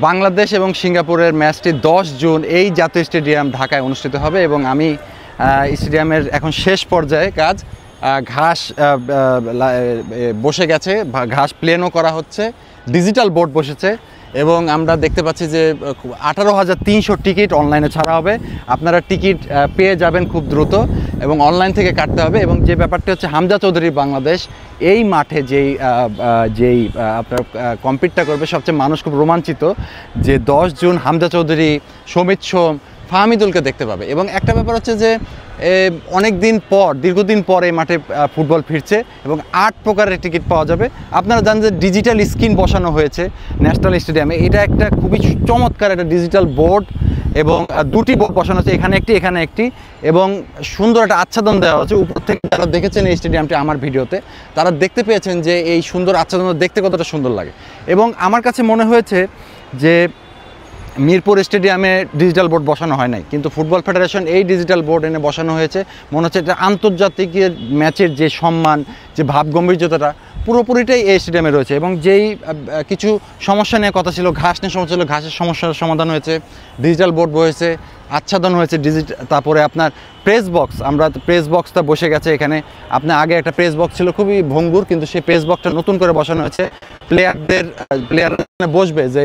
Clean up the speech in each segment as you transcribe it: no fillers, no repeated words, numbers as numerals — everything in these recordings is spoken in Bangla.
বাংলাদেশ এবং সিঙ্গাপুরের ম্যাচটি 10 জুন এই জাতীয় স্টেডিয়াম ঢাকায় অনুষ্ঠিত হবে এবং আমি স্টেডিয়ামের এখন শেষ পর্যায়ে কাজ, ঘাস বসে গেছে, ঘাস প্লেনও করা হচ্ছে, ডিজিটাল বোর্ড বসেছে এবং আমরা দেখতে পাচ্ছি যে 18,300 টিকিট অনলাইনে ছাড়া হবে। আপনারা টিকিট পেয়ে যাবেন খুব দ্রুত এবং অনলাইন থেকে কাটতে হবে। এবং যে ব্যাপারটি হচ্ছে, হামজা চৌধুরী বাংলাদেশ এই মাঠে যেই আপনার কম্পিটটা করবে, সবচেয়ে মানুষ খুব রোমাঞ্চিত যে 10 জুন হামজা চৌধুরী, সমিত সোম, ফাহমিদুলকে দেখতে পাবে। এবং একটা ব্যাপার হচ্ছে যে অনেক দিন পর, দীর্ঘদিন পর এই মাঠে ফুটবল ফিরছে এবং 8 প্রকারের টিকিট পাওয়া যাবে। আপনারা জানেন যে ডিজিটাল স্ক্রিন বসানো হয়েছে ন্যাশনাল স্টেডিয়ামে, এটা একটা খুবই চমৎকার একটা ডিজিটাল বোর্ড এবং 2টি বোর্ড বসানো হচ্ছে, এখানে একটি এবং সুন্দর একটা আচ্ছাদন দেওয়া হচ্ছে। উপর থেকে যারা দেখেছেন এই স্টেডিয়ামটি আমার ভিডিওতে, তারা দেখতে পেয়েছেন যে এই সুন্দর আচ্ছাদন দেখতে কতটা সুন্দর লাগে। এবং আমার কাছে মনে হয়েছে যে মিরপুর স্টেডিয়ামে ডিজিটাল বোর্ড বসানো হয় নাই, কিন্তু ফুটবল ফেডারেশন এই ডিজিটাল বোর্ড এনে বসানো হয়েছে। মনে হচ্ছে এটা আন্তর্জাতিক ম্যাচের যে সম্মান, যে ভাবগম্ভীর্যতাটা পুরোপুরিটাই এই স্টেডিয়ামে রয়েছে। এবং যেই কিছু সমস্যা নিয়ে কথা ছিল, ঘাস নিয়ে সমস্যা ছিল, ঘাসের সমস্যার সমাধান হয়েছে, ডিজিটাল বোর্ড হয়েছে, আচ্ছাদন হয়েছে তারপরে আপনার প্রেস বক্স, আমরা প্রেস বক্সটা বসে গেছে এখানে। আপনার আগে একটা প্রেস বক্স ছিল খুবই ভঙ্গুর, কিন্তু সেই প্রেস বক্সটা নতুন করে বসানো হয়েছে। প্লেয়ার বসবে যে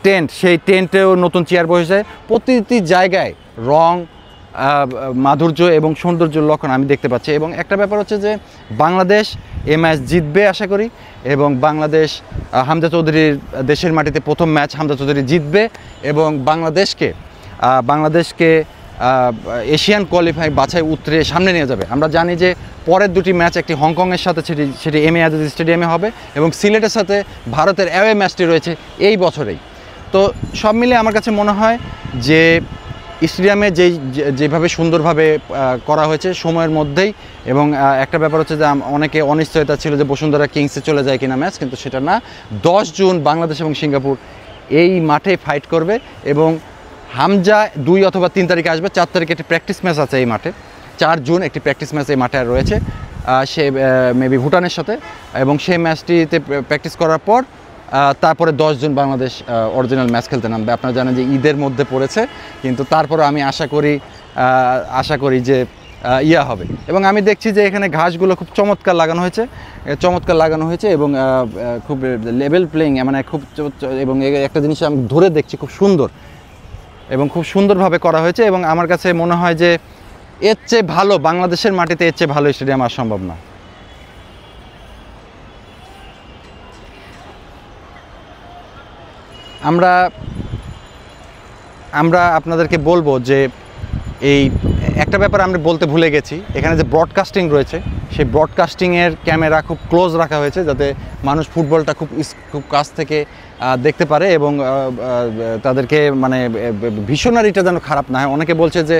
টেন্ট, সেই টেন্টেও নতুন চেয়ার বসেছে। প্রতিটি জায়গায় রং, মাধুর্য এবং সৌন্দর্যের লক্ষণ আমি দেখতে পাচ্ছি। এবং একটা ব্যাপার হচ্ছে যে বাংলাদেশ এই ম্যাচ জিতবে আশা করি, এবং বাংলাদেশ হামজা চৌধুরীর দেশের মাটিতে প্রথম ম্যাচ হামজা চৌধুরী জিতবে এবং বাংলাদেশকে এশিয়ান কোয়ালিফাই বাছাই উতরে সামনে নিয়ে যাবে। আমরা জানি যে পরের 2টি ম্যাচ, একটি হংকংয়ের সাথে সেটি এম এ আজিজ স্টেডিয়ামে হবে এবং সিলেটের সাথে ভারতের অ্যাওয়ে ম্যাচটি রয়েছে এই বছরেই। তো সব মিলে আমার কাছে মনে হয় যে স্টেডিয়ামে যেভাবে সুন্দরভাবে করা হয়েছে সময়ের মধ্যেই। এবং একটা ব্যাপার হচ্ছে যে অনেকে অনিশ্চয়তা ছিল যে বসুন্ধরা কিংসে চলে যায় কিনা ম্যাচ, কিন্তু সেটা না। 10 জুন বাংলাদেশ এবং সিঙ্গাপুর এই মাঠে ফাইট করবে এবং হামজা 2 অথবা 3 তারিখে আসবে। 4 তারিখে একটি প্র্যাকটিস ম্যাচ আছে এই মাঠে, 4 জুন একটি প্র্যাকটিস ম্যাচ এই মাঠে রয়েছে, সে মেবি ভুটানের সাথে। এবং সেই ম্যাচটিতে প্র্যাকটিস করার পর তারপরে 10 জুন বাংলাদেশ অরিজিনাল ম্যাচ খেলতে নামবে। আপনারা জানেন যে ঈদের মধ্যে পড়েছে, কিন্তু তারপরে আমি আশা করি যে হবে। এবং আমি দেখছি যে এখানে ঘাসগুলো খুব চমৎকার লাগানো হয়েছে এবং খুব লেভেল প্লেইং, মানে খুব, এবং একটা জিনিস আমি ধরে দেখছি খুব সুন্দর এবং খুব সুন্দরভাবে করা হয়েছে। এবং আমার কাছে মনে হয় যে এর চেয়ে ভালো, বাংলাদেশের মাটিতে এর চেয়ে ভালো স্টেডিয়াম আর সম্ভব না। আমরা আপনাদেরকে বলবো যে এই একটা ব্যাপার আমরা বলতে ভুলে গেছি, এখানে যে ব্রডকাস্টিং রয়েছে, সেই ব্রডকাস্টিংয়ের ক্যামেরা খুব ক্লোজ রাখা হয়েছে যাতে মানুষ ফুটবলটা খুব কাছ থেকে দেখতে পারে এবং তাদেরকে মানে ভিশনারিটা যেন খারাপ না হয়। অনেকে বলছে যে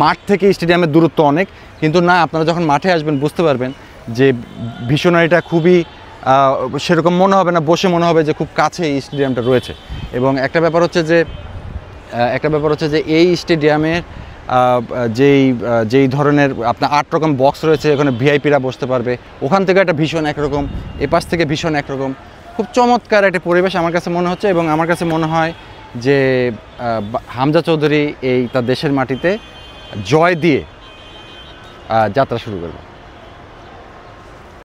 মাঠ থেকে স্টেডিয়ামের দূরত্ব অনেক, কিন্তু না, আপনারা যখন মাঠে আসবেন বুঝতে পারবেন যে ভিশনারিটা খুবই সেরকম মনে হবে না, বসে মনে হবে যে খুব কাছে এই স্টেডিয়ামটা রয়েছে। এবং একটা ব্যাপার হচ্ছে যে এই স্টেডিয়ামের যেই ধরনের আপনার 8 রকম বক্স রয়েছে, ওখানে ভিআইপিরা বসতে পারবে, ওখান থেকে একটা ভীষণ একরকম, এপাশ থেকে ভীষণ একরকম, খুব চমৎকার একটা পরিবেশ আমার কাছে মনে হচ্ছে। এবং আমার কাছে মনে হয় যে হামজা চৌধুরী তার দেশের মাটিতে জয় দিয়ে যাত্রা শুরু করবে।